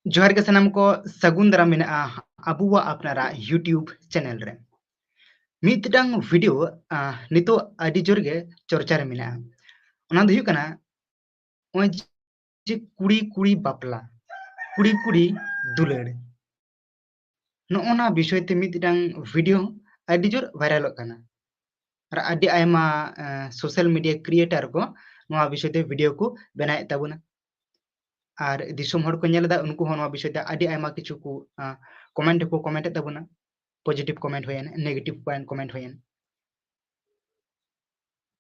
जोहार के सनम को सगुन दाराम मेना अबुआ अपनारा यूट्यूब चैनल रे मिदटांग वीडियो नितो आदि जोर गे चर्चा रे मेना ओना दो हुयु कना ओय जे कुड़ी कुड़ी बापला कुड़ी कुड़ी दुलार नोना विषय ते मिदटांग वीडियो आदि जोर वायरल कना और आदि आयमा सोशल मीडिया क्रिएटर को नोआ विषय ते वीडियो को बनाए ताबुना और दिसोम हड़ को नेलदा उनको हो नोआ विषय ते आदि आयमा किछु को कमेंट ताबुना पॉजिटिव कमेंट होयन नेगेटिव कमेंट होयन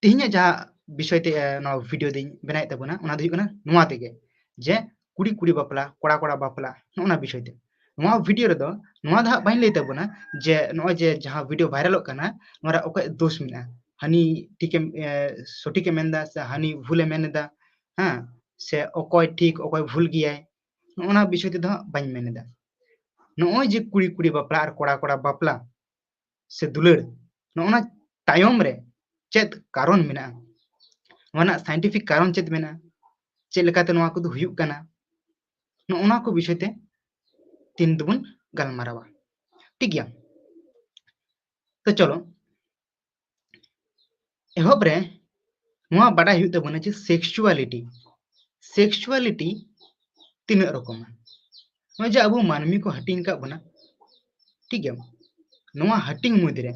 तिहिnya जहाँ विषय ते नोआ वीडियो दिन बनाए ताबुना ओना दो हुयु कना नोआ तेगे जे कुड़ी कुड़ी बापला कोड़ा कोड़ा बापला नोना विषय ते नोआ वीडियो रे दो नोआ दा बाइन लई ताबुना जे नोआ जे जहाँ वीडियो वायरल कना नोरा ओके दोष मिना हानि ठीके सठीके मेनदा से हानि भूले मेनदा हां से ओकय ठीक ओकय भूल गियाय नोना विषय ते दो बाइन मेनदा नोय जे कुड़ी कुड़ी बापला और कोड़ा कोड़ा बापला से दुलार नोना तायम रे चेत कारण मेना नोना साइंटिफिक कारण चेत मेना चेत लेकाते नोआ को दो हुयु कना नोना को विषय ते तीन दुबुन गलमारावा ठीक गया तो चलो एहब रे नोआ बाडा हुयु ताबुना जे सेक्सुअलिटी तीन रकम नोय जे अबु मानमी को हटिंग का बना ठीक गया नोआ हटिंग मुदरे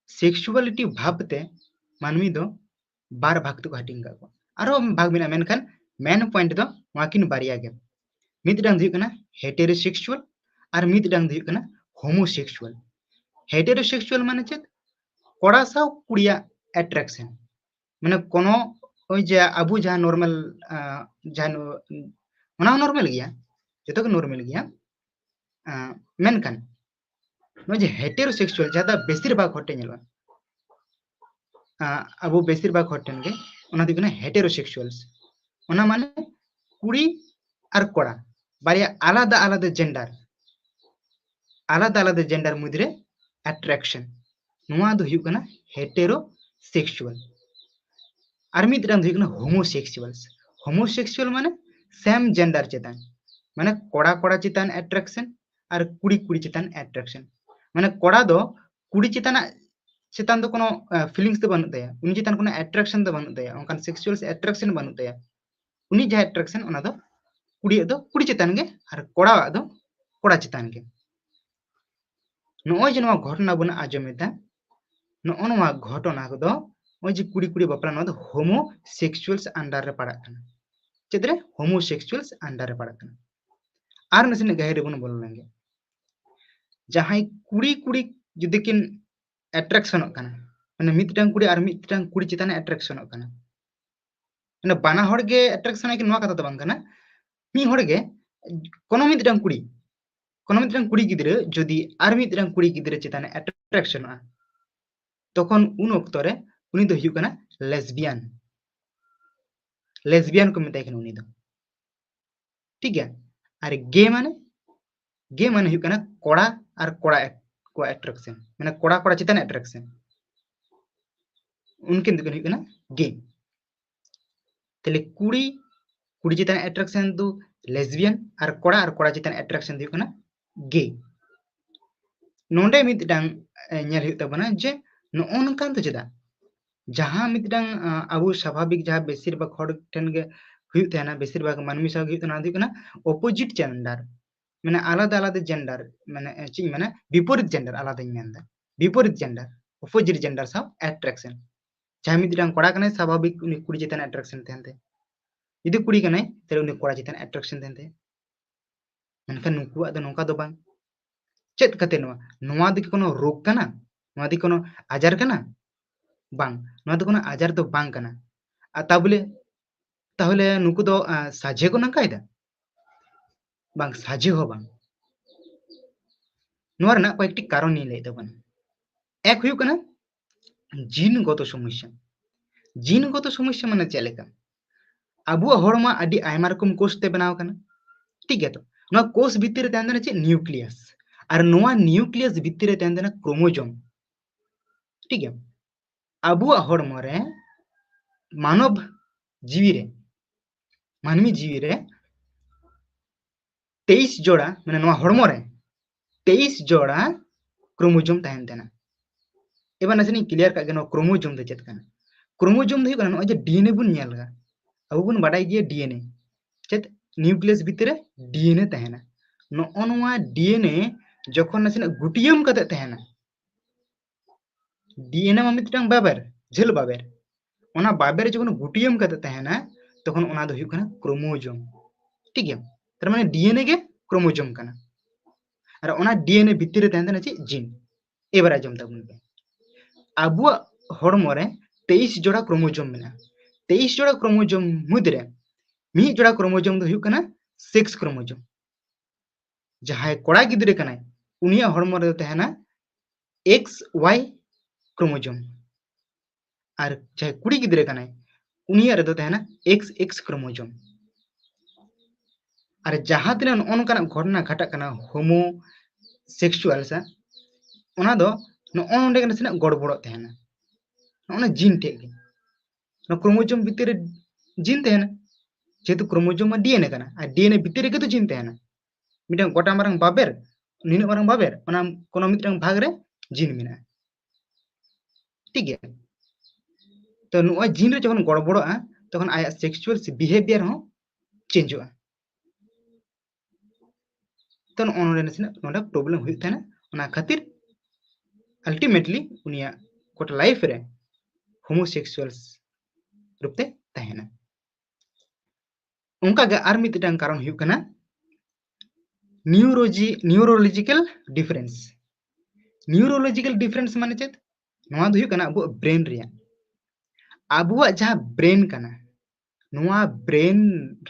सेक्सुअलिटी भाबते मानमी दो बार भाग तो हटिंग का आरो भाग मेना मेनखान मेन पॉइंट दो वाकिन बारिया गे मिदडांग दियो कना हेटेरोसेक्सुअल और मिदडांग दियो कना होमोसेक्सुअल हेटेरोसेक्सुअल माने चेत कोड़ा साव कुड़िया एट्रैक्शन माने कोनो ओय जे अबु जहां नॉर्मल जहां ओना नॉर्मल गया जतो के नॉर्मल गया मेनखान नो जे हेटेरोसेक्सुअल ज्यादा बेसिर भाग हटे नेलवा अबु बेसिर भाग हटेन गे ओना दियो कना हेटेरोसेक्सुअल्स ओना माने कुड़ी और कोड़ा बारिया आलादा आलादा जेंडर मुद्रे अट्रैक्शन नोआ दो हुयु कना हेटेरोसेक्सुअल और मिदटांग दो हुयु कना होमोसेक्सुअल माने सेम जेंडर चेतान माने कोड़ा कोड़ा चितान अट्रैक्शन और कुड़ी कुड़ी चितान अट्रैक्शन माने कोड़ा दो कुड़ी चितान दो कोनो फीलिंग्स दो बनु तया उनी चितान कोनो अट्रैक्शन दो बनु तया ओनकान सेक्सुअल अट्रैक्शन बनु तया उनी जहा अट्रैक्शन ओना दो कुड़ी चितान गे और कोड़ा दो कोड़ा चितान गे नोय जे नोआ घटना बन आजमेदा नोआ घटना दो ओय जे कुड़ी कुड़ी बापला नोआ दो होमोसेक्सुअल्स अंडर रे पड़ा कना चेदरे होमोसेक्सुअल्स अंडर रे पड़ा कना आर नसेने गहरे बन बोल लेंगे जहां कुड़ी कुड़ी जुदी किन अट्रैक्शन कना माने मिदटांग कुड़ी चितान अट्रैक्शन कना माने बाना हड़ गे अट्रैक्शन के नोआ कथा तो बांग कना मी हड़ गे कोनो मिदटांग कुड़ी गिद्रे जदि आर मिदटांग कुड़ी गिद्रे चितान अट्रैक्शन तखन उन ऑक्तो रे उनी दो हुयु कना लेस्बियन को मेताय कना उनी दो ठीक है और गे माने हुयु कना कोड़ा और कोड़ा को अट्रैक्शन माने कोड़ा कोड़ा चितान अट्रैक्शन उनके दो हुयु कना गे तले कुड़ी कुड़ी चितान अट्रैक्शन दो लेस्बियन और कोड़ा चितान अट्रैक्शन दो हुयु कना गे नोंडे मिदटांग नेल हुयु ताबना जे नोनकान तो चेदा जहां मिदटांग अबु स्वाभाविक जहां बेसिर भाग हड़ ठेन गे हुयु थाना बेसिर भाग मानमी सा हुयु थाना दो कना ऑपोजिट जेंडर माने आलादा जेंडर माने ची माने विपरीत जेंडर आलादा मेनदा विपरीत जेंडर ऑपोजिट जेंडर सा अट्रैक्शन जहां मिदटांग कोड़ा कने स्वाभाविक उनी कुड़ी चितान अट्रैक्शन तेनते यदि कुड़ी कने तेरे उनी कोड़ा चितान अट्रैक्शन तेनते मेनखान नुकुआ दो नोका दो बांग चेत कते नोआ दो कोनो रोग कना नोआ दो कोनो आजार कना बांग नोआ दो कोनो आजार दो बांग कना ताहले नुकु दो साजे को नंकायदा बांग साजे हो बांग नोआ रना कयेकटी कारण नि लई ताबन एक हुयु कना जीनगत समस्या माने चेलेका अबुआ हड़मा आदि आयमा रकम कोष ते बनाव कना ठीक है तो नोआ कोष भितर रे तहन चे न्यूक्लियस और नोआ न्यूक्लियस भितर रे तहन क्रोमोसोम ठीक है अबुआ हड़मा रे मानव जीवी रे मानवी जीवी रे 23 जोड़ा माने नोआ हड़मो रे 23 जोड़ा क्रोमोजोम तहन तेना एबार नासेनी क्लियर का गनो क्रोमोजोम दो चेत काना क्रोमोजोम दो हुकना जे डीएनए बुन नेलगा अबु बुन बाडाय गिया डीएनए चेत न्यूक्लियस भितरे डीएनए तहना नोआ डीएनए जखन नासेना गुटियम कते तहना डीएनए मा मिदटांग बाबेर झेल बाबेर ओना बाबेर जखन गुटियम कते तहना तखन ओना दो हुकना क्रोमोजोम ठीक है तार माने डीएनए के क्रोमोजोम काना और ओना डीएनए भितरे तहना चे जीन एबार आजम ताबुन पे आबुआ हड़मो रे 23 जोड़ा क्रोमोजोम मेना 23 जोड़ा क्रोमोजोम मुद्रे मी जोड़ा क्रोमोजोम दो हुकना सेक्स क्रोमोजोम जहाय कोड़ा गिद्रे कनाय उनिया हड़मो रे तहना एक्स वाई क्रोमोजोम और जहाय कुड़ी गिद्रे कनाय उनिया रे तहना एक्स एक्स क्रोमोजोम और जहां तिना नोनकाना घटना घटा कना होमो सेक्सुअल सा ओना दो नोंडे कना सिना गड़बड़ तहना ओना जीन टे गे ना क्रोमोजोम भितर जीन तहना जेतु क्रोमोजोम मा डीएनए कना और डीएनए भितर के तो जीन तहना मिटन गोटा मारंग बाबेर निन मारंग बाबेर ओना कोनो मिटन भाग रे जीन मेना ठीक है तो नुआ जीन रे जखन गड़बड़आ तखन आया सेक्सुअल बिहेवियर हो चेंज होआ तो नोंडे नसेना नोंडा प्रॉब्लम हुई थाना ओना खातिर अल्टीमेटली उनिया कोटा लाइफ रे होमोसेक्सुअल्स रूपते तहना उनका गे आर मिदटांग कारण हुई कना न्यूरोलॉजिकल डिफरेंस माने चेत नोआ दो हुई कना अबु ब्रेन रिया अबुआ जहां ब्रेन कना नोआ ब्रेन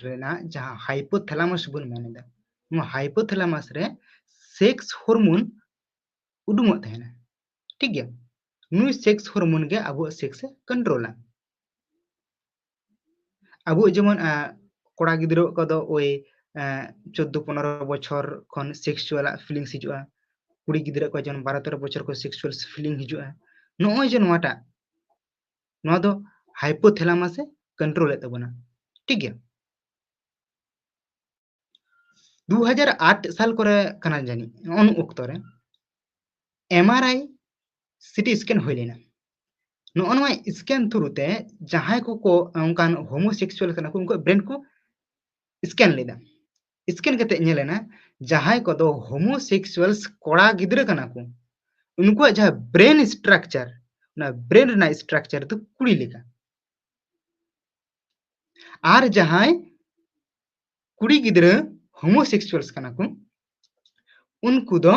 रेना जहां हाइपोथैलेमस बुन मेनेदा नोआ हाइपोथैलेमस रे सेक्स हार्मोन उडुमो तहना ठीक है नुई सेक्स हार्मोन गे अबु सेक्स कंट्रोला अबु जेमन कोड़ा गिद्रो कदो ओय 14-15 बछर खन सेक्सुअल फीलिंग्स हिजुआ कुड़ी गिद्रा को जन 12-13 बछर को सेक्सुअल फीलिंग हिजुआ नोय जे नोआटा नोआ दो हाइपोथैलेमस से कंट्रोल एत तबना ठीक है 2008 साल करे कना जानी अनु ओक्तो रे एमआरआई सीटी स्कैन होय लेना नोआ स्कैन थ्रू ते जहां को उनकान होमोसेक्सुअल कना को उनको ब्रेन को स्कैन लेदा स्कैन कते नेलेना जहां को दो होमोसेक्सुअल्स कोड़ा गिद्रे कना को उनको जहां ब्रेन स्ट्रक्चर ना ब्रेन ना स्ट्रक्चर तो कुड़ी लेका आर जहां कुड़ी गिद्रे होमोसेक्सुअल्स कना को उनको दो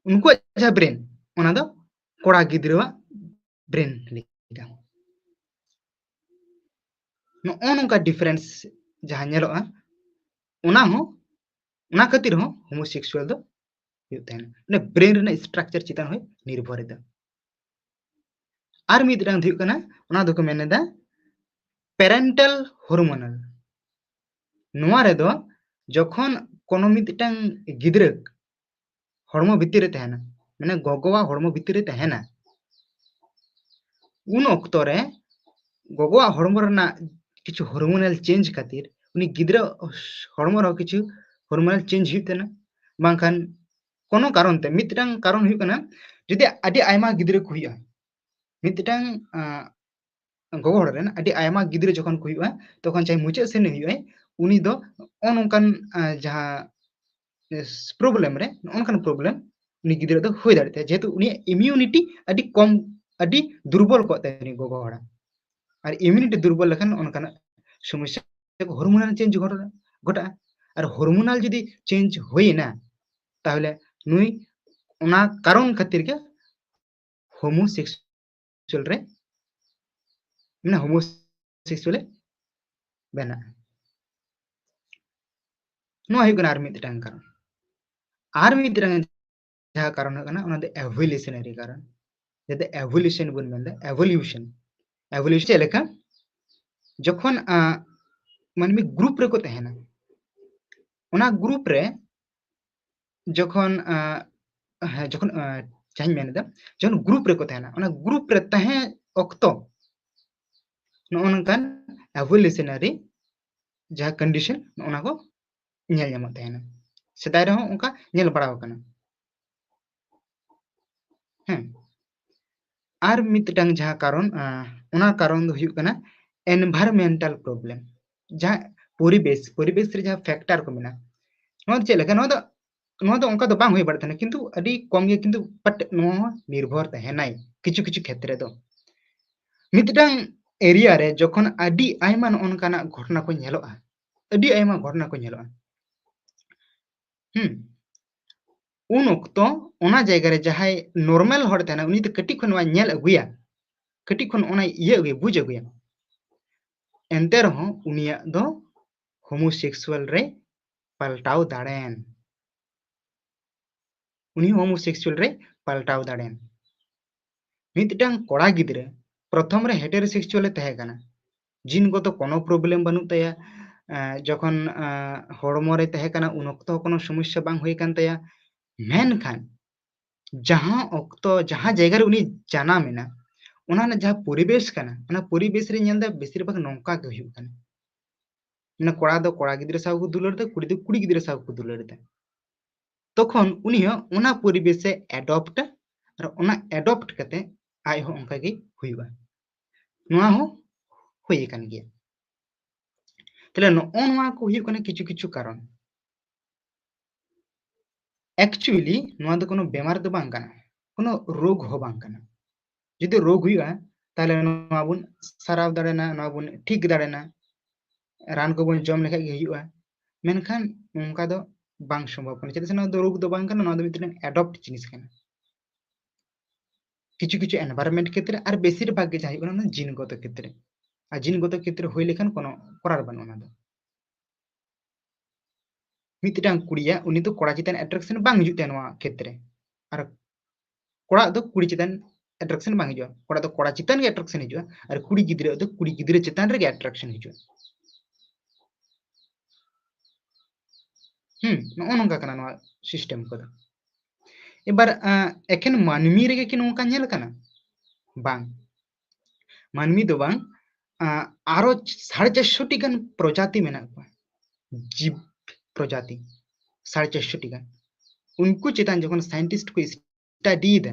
उनको जहां ब्रेन ओना दो कोड़ा गिद्रेवा ब्रेन लेका नोका डिफरेंस जहां नेलोआ ओना खातिर हो होमोसेक्सुअल दो ने ब्रेन रे स्ट्रक्चर चितान होय निर्भर दा आर मिदरांग दिउ कना ओना दो को मेनेदा पेरेंटल हार्मोनल नोआ रे दो जखन कोनो मिदटांग गिद्रे हड़मो भितर रे तहना माने गोगोवा हड़मो भितर रे तहना उन ऑक्तो रे गोगोवा हड़मो रना किछु हार्मोनल चेंज खातिर उनी गिद्रा हड़मो रो किछु हार्मोनल चेंज हितना बांखान कोनो कारण ते मिदटांग कारण हुई कना जदि आदि आयमा गिद्रे को हुआ मिदटांग गोगो हड़ रेन आदि आयमा गिद्रे जखन को हुआ तखन चाहे मुचे सेन हुई उनी दो ओनकान जहां प्रॉब्लम रे ओनकान प्रॉब्लम उनी गिद्रे दो होय दाड़ते जेतु उनी इम्यूनिटी आदि कम आदि दुर्बल को तनी गोगो हड़ और इम्यूनिटी दुर्बल लखन ओनकान समस्या हार्मोनल चेंज घटा और हार्मोनल जदि चेंज होइना ताहले नुई ओना कारण खातिर के होमोसेक्सुअल रे ना होमोसेक्सुअल बेना नो हुई कना आर मिदटांग कारण जहां कारण होना ओना दे एवोल्यूशनरी कारण जदे एवोल्यूशन बुन मेनदा एवोल्यूशन लेका जखन मानमी ग्रुप रे को तहना ओना ग्रुप रे जखन जखन चाहि मेनदा जखन ग्रुप रे को तहना ओना ग्रुप रे तहे ऑक्तो नोनकान एवोल्यूशनरी जहां कंडीशन ओना को नेल जामत तहना सेदाय रहो उनका नेल बड़ा होकना हैं आर मितटांग जहां कारण उना कारण दो हुयु कना एनवायरमेंटल प्रॉब्लम जहां परिवेश परिवेश रे जहां फैक्टर को मेना नो चेले का नो दो उनका दो बांग हुई बड़तने किंतु अडी कम गे किंतु बट नो निर्भर तहेनाय किछु किछु क्षेत्र दो मितटांग एरिया रे जखन अडी आयमा नोनकाना घटना को नेलोआ अडी आयमा घटना को नेलोआ उन ओक्तो ओना जायगा रे जहाय नॉर्मल हड़ तहना उनी तो कटी खन वा नेल अगुया कटी खन ओना इये अगुया बुझ अगुया एंते रहो उनिया दो होमोसेक्सुअल रे पलटाव दाड़ेन उनी होमोसेक्सुअल रे पलटाव दाड़ेन मितटांग कोड़ा गिद्रे प्रथम रे हेटेरोसेक्सुअल तहे काना जिनगत कोनो प्रॉब्लम बनु तया जखन हड़मो रे तहे काना उन ओक्तो कोनो समस्या बांग होय कान तया मेनखान जहां ओक्तो जहां जायगा रे उनी जाना मेना उना ना जहां परिवेश काना उना परिवेश रे नेल दा बेसिर भाग नोंका के हुयु काना ना कोड़ा दो कोड़ा गिद्रे साव को दुलर दा कुड़ी दो कुड़ी गिद्रे साव को दुलर दा तखन उनी हो उना परिवेश से एडॉप्ट और उना एडॉप्ट कते आय हो उनका गे हुयुआ नुआ हो होय कान गिया तले नो ओनवा को हुयु कने किछु किछु कारण एक्चुअली नुआ दो कोनो बेमार दो बांग काना कोनो रोग हो बांग काना जदि रोग हुयुआ ताले नुआ बुन सराव दाड़ेना नुआ बुन ठीक दाड़ेना रान को बुन जम लेखा गे हुयुआ मेनखान उनका दो बांग संभव कने चेदा से नुआ दो रोग दो बांग काना नुआ दो मितन एडॉप्ट जिनिस काना किछु किछु एनवायरनमेंट क्षेत्र और बेसिर भाग के जाहि कोना जीनगत क्षेत्र आ जीनगत क्षेत्र होय लेखान कोनो करार बान ओना दो मितटांग कुड़िया उनी तो कोड़ा चितान अट्रैक्शन बांग हिजुते नोआ क्षेत्र और कोड़ा दो कुड़ी चितान अट्रैक्शन बांग हिजुआ कोड़ा दो कोड़ा चितान गे अट्रैक्शन हिजुआ और कुड़ी गिद्रे दो कुड़ी गिद्रे चितान रे गे अट्रैक्शन हिजुआ नो नोंका कना नोआ सिस्टम को एबार एकेन मानमी रे कि नोंका नेल कना बांग मानमी दो बांग आरो 450 गान प्रजाति मेना को जीव प्रजाति 450 गान उनको चितान जखन साइंटिस्ट को स्टडी दा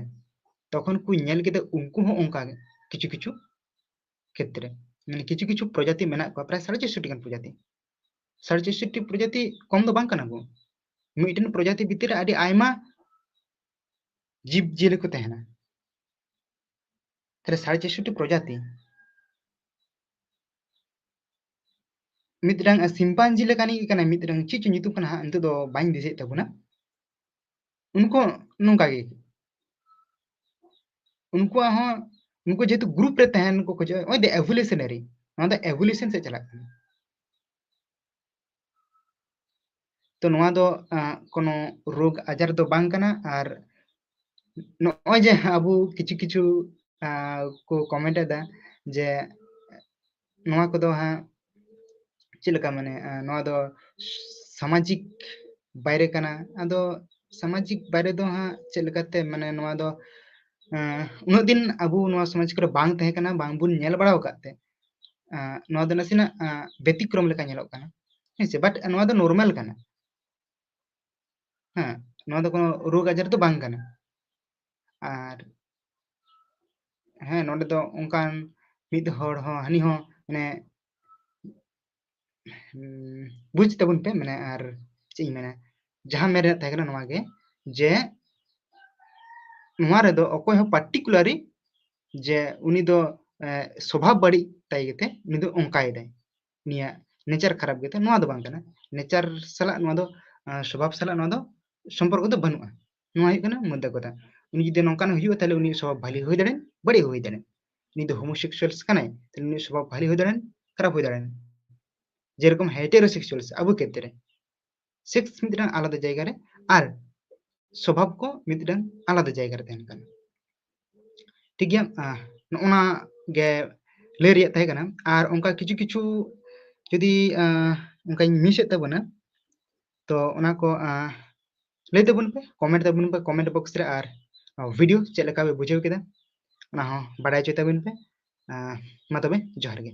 तखन को नेल केते उनको हो ओंका किछु किछु क्षेत्र माने किछु किछु प्रजाति मेना को प्राय 450 गान प्रजाति 450 प्रजाति कम दो बांग कना को मिटन प्रजाति भीतर आदि आयमा जीव जीले को तहना तरे 450 प्रजाति मितरांग सिम्पांजी लेकानी कना मितरांग चिचु नितु कना अंत दो बाइन दिसे तबुना उनको नोंका गे उनको हो उनको जेतु ग्रुप रे तहन को खोज ओय द एवोल्यूशनरी ना द एवोल्यूशन से चला तो नोआ दो कोनो रोग आजार दो बांग कना और नोय जे अबु किछु किछु को कमेंट दा जे नोआ को दो हा चिलका माने नोआ दो सामाजिक बायरे कना आदो सामाजिक बायरे दो हा चिलकाते माने नोआ दो उन दिन अबु नोआ समाज करे बांग तहे कना बांग बुन नेल बड़ाव काते नोआ दो नसिना व्यतिक्रम लेका नेलो कना हेसे बट नोआ दो नॉर्मल कना हां नोआ दो कोनो रोग आजार तो बांग कना और हाँ नोडे दो उनकान मिद हड़ हो हनी हो माने बुझ तबुन पे माने और ची माने जहां मेरे तहे कना नोआ गे जे नोआ रे दो अकोय हो पार्टिकुलरली जे उनी दो स्वभाव बड़ी ताई गेते उनी दो उनकाय दे निया नेचर खराब गेते नोआ दो बांग कना नेचर सला नोआ दो स्वभाव सला नोआ दो संपर्क दो बनुआ नोआ ही कना मुद्दा कोता उनी जदि नोंकान हुयु ताले उनी स्वभाव भाली होय दड़े बड़ी होय दड़े उनी दो होमोसेक्सुअल्स कनाय ताले उनी स्वभाव भाली होय दड़े खराब होय दड़े जेरकम हेटेरोसेक्सुअल्स अबु केते सेक्स मिदरां आलादा जायगा रे आर स्वभाव को मिदरां आलादा जायगा रे तहन कना ठीक गया नोना गे ले रिया तहे कना आर उनका किछु किछु जदि उनका मिस तबना तो ओना को ले तबन पे कमेंट बॉक्स रे आर वीडियो चेक लेका बे बुझेव केदा ओना हो बाडाय च तबन पे मा तबे जोहार गे।